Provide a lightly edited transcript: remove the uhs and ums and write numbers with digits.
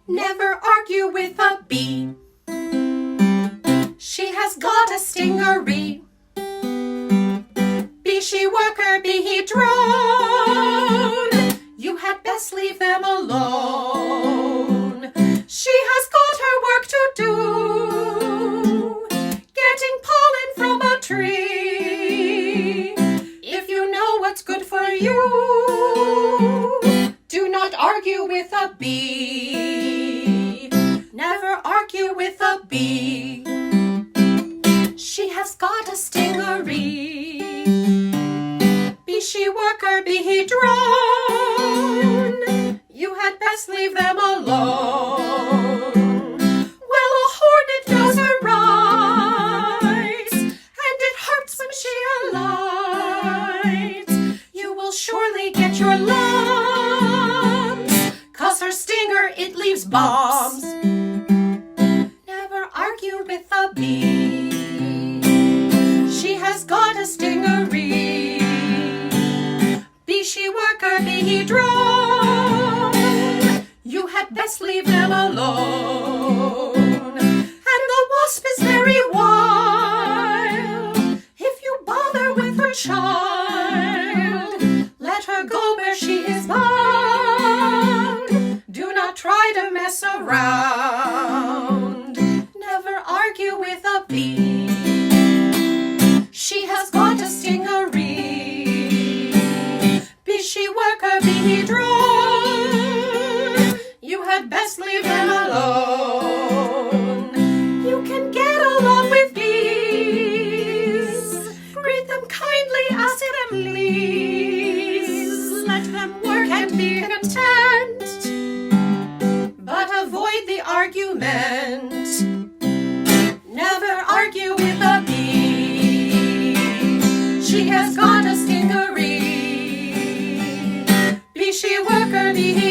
Never argue with a bee. She has got a stingery. Be she worker, be he drone, you had best leave them alone. She has got her work to do, getting pollen from a tree. If you know what's good for you, do not argue with a bee. Never argue with a bee. She has got a stingery. Be she worker, be he drone, you had best leave them alone. Well, a hornet does arise, and it hurts when she alights. You will surely get your lumps, 'cause her stinger, it leaves bombs. Never argue with a bee. She has got a stingery. Be she worker, be he drone, you had best leave them alone. And the wasp is very wild. If you bother with her child, let her go where she is bound. Do not try to mess around. Never argue with a bee. She has got a stingery. Be she worker, be he drone, you had best leave them alone. You can get along with bees. Greet them kindly, ask them please. Let them work and be content, but avoid the argument. Never argue with a bee. She has got a stingery. Be she worker, be he